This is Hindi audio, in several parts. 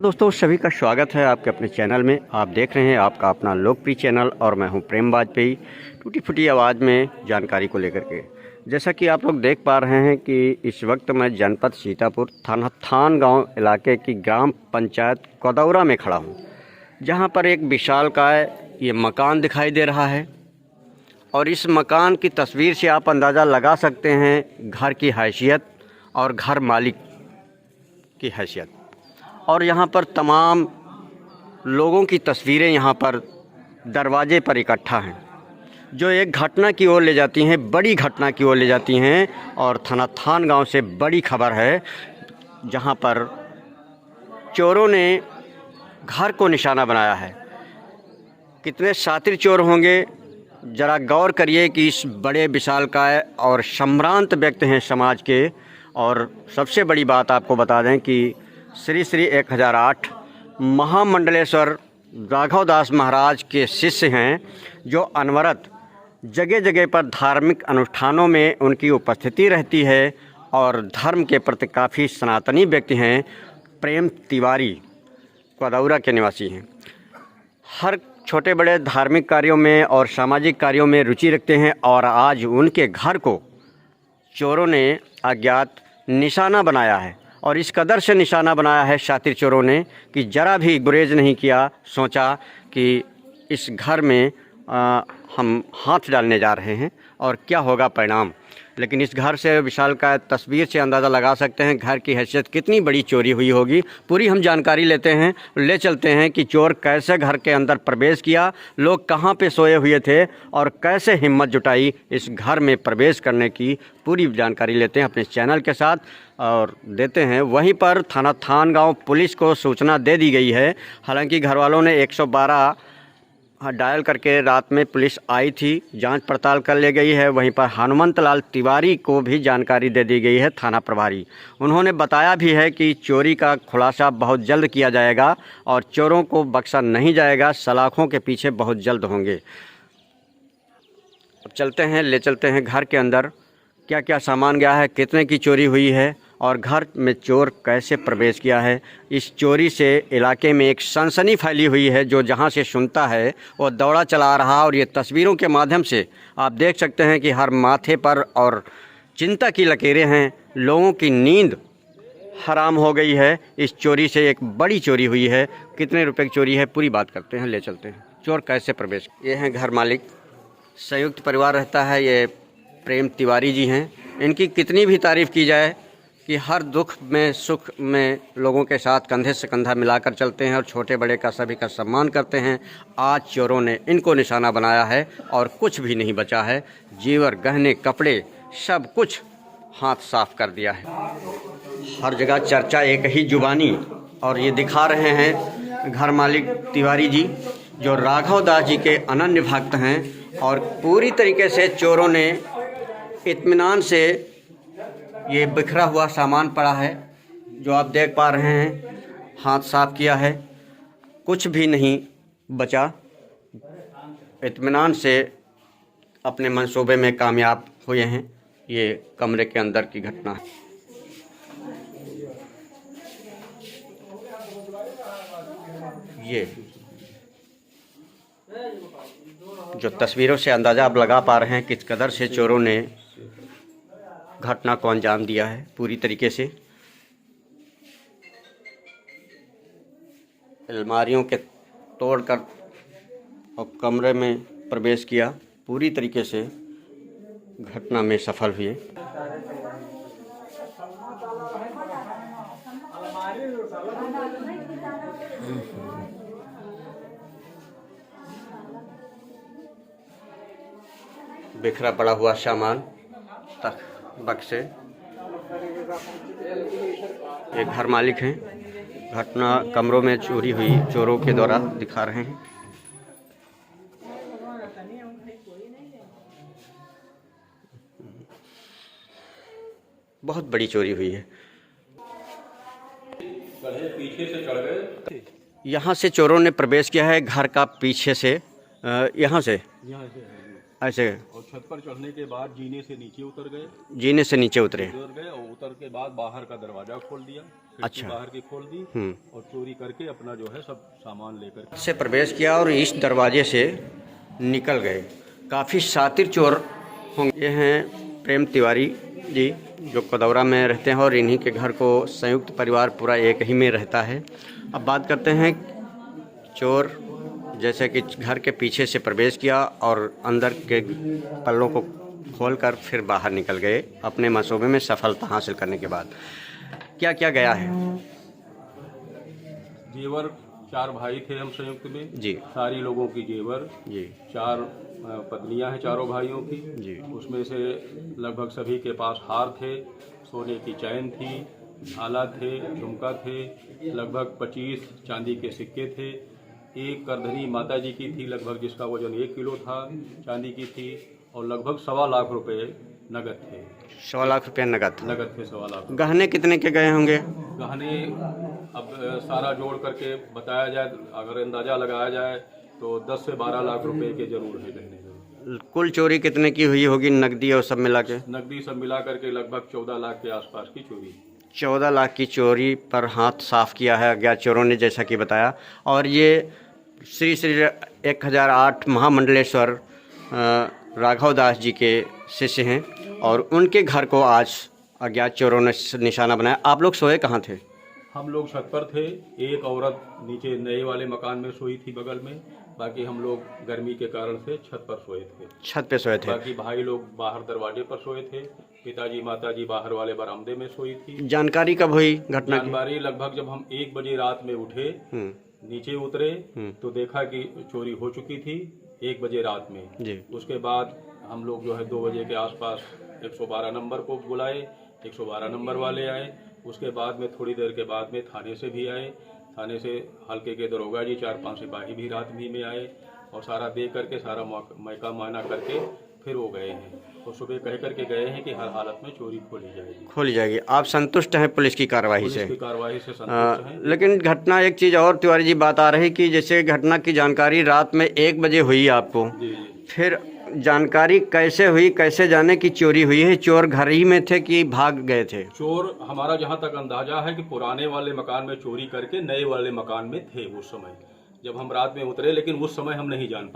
दोस्तों सभी का स्वागत है आपके अपने चैनल में। आप देख रहे हैं आपका अपना लोकप्रिय चैनल और मैं हूं प्रेम वाजपेयी। टूटी फूटी आवाज़ में जानकारी को लेकर के जैसा कि आप लोग देख पा रहे हैं कि इस वक्त मैं जनपद सीतापुर थाना थान गांव इलाके की ग्राम पंचायत कदौरा में खड़ा हूं, जहां पर एक विशालकाय ये मकान दिखाई दे रहा है। और इस मकान की तस्वीर से आप अंदाज़ा लगा सकते हैं घर की हैसियत और घर मालिक की हैसियत। और यहाँ पर तमाम लोगों की तस्वीरें यहाँ पर दरवाजे पर इकट्ठा हैं, जो एक घटना की ओर ले जाती हैं, बड़ी घटना की ओर ले जाती हैं। और थाना थान गांव से बड़ी खबर है, जहाँ पर चोरों ने घर को निशाना बनाया है। कितने शातिर चोर होंगे, ज़रा गौर करिए कि इस बड़े विशालकाय और सम्भ्रांत व्यक्ति हैं समाज के। और सबसे बड़ी बात आपको बता दें कि श्री श्री 1008 महामंडलेश्वर राघव दास महाराज के शिष्य हैं, जो अनवरत जगह जगह पर धार्मिक अनुष्ठानों में उनकी उपस्थिति रहती है और धर्म के प्रति काफ़ी सनातनी व्यक्ति हैं। प्रेम तिवारी कदौरा के निवासी हैं। हर छोटे बड़े धार्मिक कार्यों में और सामाजिक कार्यों में रुचि रखते हैं। और आज उनके घर को चोरों ने अज्ञात निशाना बनाया है। और इस कदर से निशाना बनाया है शातिर चोरों ने कि ज़रा भी गुरेज नहीं किया। सोचा कि इस घर में हम हाथ डालने जा रहे हैं और क्या होगा परिणाम। लेकिन इस घर से विशालकाय तस्वीर से अंदाज़ा लगा सकते हैं घर की हैसियत कितनी बड़ी चोरी हुई होगी। पूरी हम जानकारी ले चलते हैं कि चोर कैसे घर के अंदर प्रवेश किया, लोग कहां पे सोए हुए थे और कैसे हिम्मत जुटाई इस घर में प्रवेश करने की। पूरी जानकारी लेते हैं अपने चैनल के साथ और देते हैं। वहीं पर थाना थान गाँव पुलिस को सूचना दे दी गई है। हालांकि घर वालों ने 112 डायल करके रात में पुलिस आई थी, जांच पड़ताल कर ले गई है। वहीं पर हनुमंत लाल तिवारी को भी जानकारी दे दी गई है, थाना प्रभारी। उन्होंने बताया भी है कि चोरी का खुलासा बहुत जल्द किया जाएगा और चोरों को बख्शा नहीं जाएगा, सलाखों के पीछे बहुत जल्द होंगे। अब ले चलते हैं घर के अंदर क्या क्या सामान गया है, कितने की चोरी हुई है और घर में चोर कैसे प्रवेश किया है। इस चोरी से इलाके में एक सनसनी फैली हुई है, जो जहां से सुनता है वो दौड़ा चला रहा। और ये तस्वीरों के माध्यम से आप देख सकते हैं कि हर माथे पर और चिंता की लकीरें हैं। लोगों की नींद हराम हो गई है। इस चोरी से एक बड़ी चोरी हुई है। कितने रुपए की चोरी है, पूरी बात करते हैं, ले चलते हैं। चोर कैसे प्रवेश, ये हैं घर मालिक, संयुक्त परिवार रहता है। ये प्रेम तिवारी जी हैं। इनकी कितनी भी तारीफ़ की जाए कि हर दुख में सुख में लोगों के साथ कंधे से कंधा मिलाकर चलते हैं और छोटे बड़े का सभी का सम्मान करते हैं। आज चोरों ने इनको निशाना बनाया है और कुछ भी नहीं बचा है। जेवर गहने कपड़े सब कुछ हाथ साफ कर दिया है। हर जगह चर्चा एक ही जुबानी। और ये दिखा रहे हैं घर मालिक तिवारी जी, जो राघव दास जी के अनन्य भक्त हैं। और पूरी तरीके से चोरों ने इत्मीनान से, ये बिखरा हुआ सामान पड़ा है जो आप देख पा रहे हैं, हाथ साफ किया है, कुछ भी नहीं बचा। इत्मीनान से अपने मंसूबे में कामयाब हुए हैं। ये कमरे के अंदर की घटना है। ये जो तस्वीरों से अंदाज़ा आप लगा पा रहे हैं किस कदर से चोरों ने घटना को अंजाम दिया है। पूरी तरीके से अलमारियों के तोड़कर और कमरे में प्रवेश किया। पूरी तरीके से घटना में सफल हुए। बिखरा पड़ा हुआ सामान तक बक्से। एक घर मालिक हैं, घटना कमरों में चोरी हुई चोरों के द्वारा दिखा रहे हैं। बहुत बड़ी चोरी हुई है। पीछे से चढ़ गए। यहाँ से चोरों ने प्रवेश किया है घर का पीछे से, यहाँ से। ऐसे और छत पर चढ़ने के बाद जीने से नीचे उतर गए। जीने से नीचे उतरे। और उतर के बाद बाहर का दरवाजा खोल दिया, खिड़की अच्छा। बाहर की खोल दी और चोरी करके अपना जो है सब सामान लेकर से प्रवेश किया और इस दरवाजे से निकल गए। काफ़ी शातिर चोर होंगे। ये हैं प्रेम तिवारी जी, जो कदौरा में रहते हैं और इन्हीं के घर को संयुक्त परिवार पूरा एक ही में रहता है। अब बात करते हैं चोर जैसे कि घर के पीछे से प्रवेश किया और अंदर के पल्लों को खोलकर फिर बाहर निकल गए अपने मंसूबे में सफलता हासिल करने के बाद। क्या क्या गया है? जेवर, 4 भाई थे हम संयुक्त में जी। सारी लोगों की जेवर जी। 4 पत्नियां हैं चारों भाइयों की जी। उसमें से लगभग सभी के पास हार थे, सोने की चैन थी, झाला थे, झुमका थे, लगभग 25 चांदी के सिक्के थे। एक करधनी माता जी की थी लगभग, जिसका वजन 1 किलो था, चांदी की थी। और लगभग 1.25 लाख रुपए नगद थे। 1.25 लाख रुपये नगद था। नगद थे 1.25 लाख। गहने कितने के गए होंगे? गहने अब सारा जोड़ करके बताया जाए, अगर अंदाजा लगाया जाए तो 10 से 12 लाख रुपए के जरूर है गहने। कुल चोरी कितने की हुई होगी नकदी और सब मिला के? नकदी सब मिला करके लगभग 14 लाख के आसपास की चोरी। 14 लाख की चोरी पर हाथ साफ किया है अज्ञात चोरों ने, जैसा कि बताया। और ये श्री श्री 1008 महामंडलेश्वर राघव दास जी के शिष्य हैं और उनके घर को आज अज्ञात चोरों ने निशाना बनाया। आप लोग सोए कहाँ थे? हम लोग छत पर थे। एक औरत नीचे नए वाले मकान में सोई थी बगल में, बाकी हम लोग गर्मी के कारण से छत पर सोए थे। छत पे सोए थे। बाकी भाई लोग बाहर दरवाजे पर सोए थे, पिताजी माताजी बाहर वाले बरामदे में सोई थी। जानकारी कब हुई घटना की? जानकारी लगभग जब हम 1 बजे रात में उठे, नीचे उतरे तो देखा कि चोरी हो चुकी थी 1 बजे रात में जी। उसके बाद हम लोग जो है 2 बजे के आसपास 112 नंबर को बुलाए, 112 नंबर वाले आए। उसके बाद में थोड़ी देर के बाद में थाने से भी आए, थाने से हल्के के दरोगा जी 4-5 सिपाही भी रात में आए और सारा दे करके सारा मौका मायना करके फिर वो गए हैं और सुबह कह करके गए हैं कि हर हालत में चोरी खोली जाएगी। आप संतुष्ट हैं पुलिस की कार्रवाई से? पुलिस की कार्रवाई से संतुष्ट हैं। लेकिन घटना एक चीज़ और तिवारी जी बात आ रही कि जैसे घटना की जानकारी रात में 1 बजे हुई आपको, जी। फिर जानकारी कैसे हुई, कैसे जाने की चोरी हुई है? चोर घर ही में थे कि भाग गए थे? चोर हमारा जहाँ तक अंदाजा है कि पुराने वाले मकान में चोरी करके नए वाले मकान में थे उस समय, जब हम रात में उतरे, लेकिन उस समय हम नहीं जान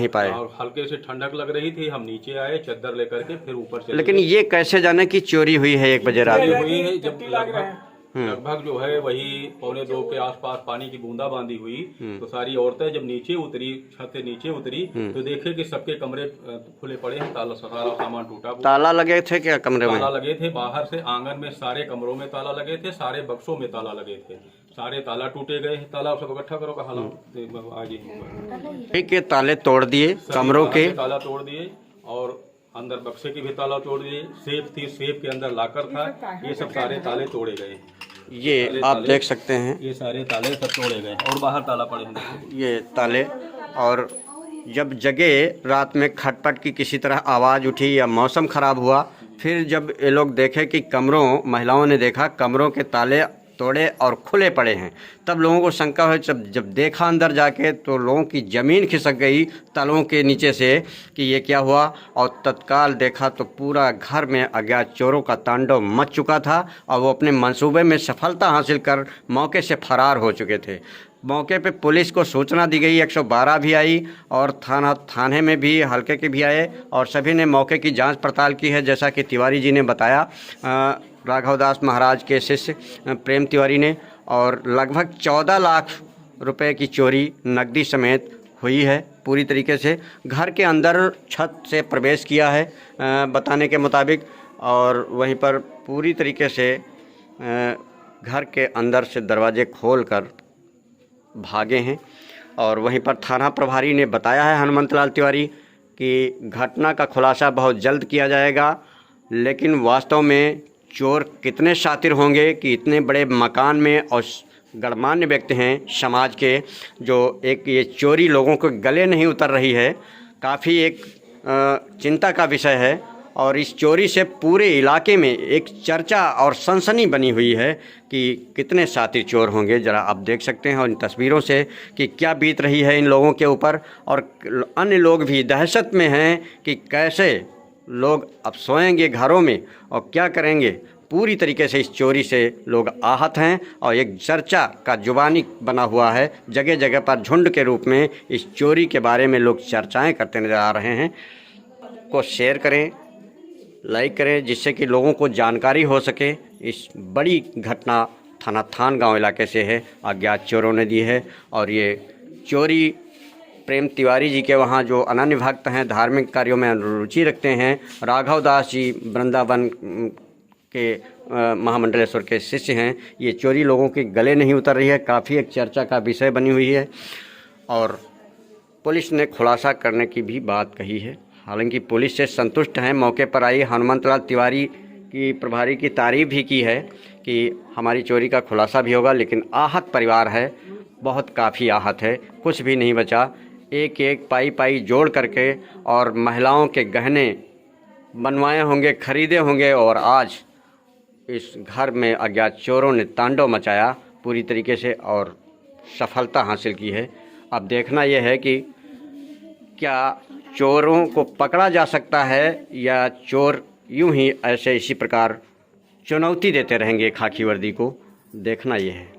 पाए। और हल्के से ठंडक लग रही थी, हम नीचे आए चद्दर लेकर के फिर ऊपर चले। लेकिन ये कैसे जाने की चोरी हुई है 1 बजे रात में? हुई है जब लगभग जो है वही 1:45 के आसपास पानी की बूंदाबांदी हुई तो सारी औरतें जब नीचे उतरी, छत से नीचे उतरी तो देखे कि सबके कमरे खुले पड़े हैं, ताला सारा सामान टूटा। ताला लगे थे क्या कमरे में? ताला लगे थे, बाहर से आंगन में सारे कमरों में ताला लगे थे, सारे बक्सों में ताला लगे थे, सारे ताला टूटे गए हैं। ताला सब इकट्ठा करो का के ताले तोड़ दिए, कमरों के ताला तोड़ दिए और अंदर बक्से की भी ताला तोड़ दिए। सेफ थी, सेफ के अंदर लाकर था, ये सब सारे ताले तोड़े गए। ये आप देख सकते हैं, ये सारे ताले सब तोड़े गए और बाहर ताला पड़े हैं ये ताले। और जब जगे रात में खटपट की किसी तरह आवाज़ उठी या मौसम ख़राब हुआ, फिर जब ये लोग देखे कि महिलाओं ने देखा कमरों के ताले तोड़े और खुले पड़े हैं, तब लोगों को शंका हुई। जब देखा अंदर जाके तो लोगों की ज़मीन खिसक गई तालों के नीचे से कि ये क्या हुआ। और तत्काल देखा तो पूरा घर में अज्ञात चोरों का तांडव मच चुका था और वो अपने मंसूबे में सफलता हासिल कर मौके से फरार हो चुके थे। मौके पे पुलिस को सूचना दी गई, 112 भी आई और थाने में भी हल्के के भी आए और सभी ने मौके की जांच पड़ताल की है। जैसा कि तिवारी जी ने बताया, राघवदास महाराज के शिष्य प्रेम तिवारी ने, और लगभग 14 लाख रुपए की चोरी नकदी समेत हुई है। पूरी तरीके से घर के अंदर छत से प्रवेश किया है बताने के मुताबिक, और वहीं पर पूरी तरीके से घर के अंदर से दरवाजे खोलकर भागे हैं। और वहीं पर थाना प्रभारी ने बताया है हनुमंतलाल तिवारी कि घटना का खुलासा बहुत जल्द किया जाएगा, लेकिन वास्तव में चोर कितने शातिर होंगे कि इतने बड़े मकान में और गणमान्य व्यक्ति हैं समाज के, जो एक ये चोरी लोगों को गले नहीं उतर रही है, काफ़ी एक चिंता का विषय है। और इस चोरी से पूरे इलाके में एक चर्चा और सनसनी बनी हुई है कि कितने शातिर चोर होंगे। ज़रा आप देख सकते हैं और इन तस्वीरों से कि क्या बीत रही है इन लोगों के ऊपर, और अन्य लोग भी दहशत में हैं कि कैसे लोग अब सोएंगे घरों में और क्या करेंगे। पूरी तरीके से इस चोरी से लोग आहत हैं और एक चर्चा का जुबानी बना हुआ है। जगह जगह पर झुंड के रूप में इस चोरी के बारे में लोग चर्चाएं करते नज़र आ रहे हैं। को शेयर करें, लाइक करें, जिससे कि लोगों को जानकारी हो सके। इस बड़ी घटना थाना थान गांव इलाके से है, अज्ञात चोरों ने दी है। और ये चोरी प्रेम तिवारी जी के वहाँ जो अनन्य भक्त हैं, धार्मिक कार्यों में रुचि रखते हैं, राघव दास जी वृंदावन के महामंडलेश्वर के शिष्य हैं, ये चोरी लोगों के गले नहीं उतर रही है, काफ़ी एक चर्चा का विषय बनी हुई है। और पुलिस ने खुलासा करने की भी बात कही है। हालांकि पुलिस से संतुष्ट हैं। मौके पर आई हनुमंतलाल तिवारी की प्रभारी की तारीफ भी की है कि हमारी चोरी का खुलासा भी होगा, लेकिन आहत परिवार है, बहुत काफ़ी आहत है, कुछ भी नहीं बचा। एक एक पाई पाई जोड़ करके और महिलाओं के गहने बनवाए होंगे, खरीदे होंगे, और आज इस घर में अज्ञात चोरों ने तांडव मचाया पूरी तरीके से और सफलता हासिल की है। अब देखना यह है कि क्या चोरों को पकड़ा जा सकता है या चोर यूं ही ऐसे इसी प्रकार चुनौती देते रहेंगे खाकी वर्दी को, देखना यह है।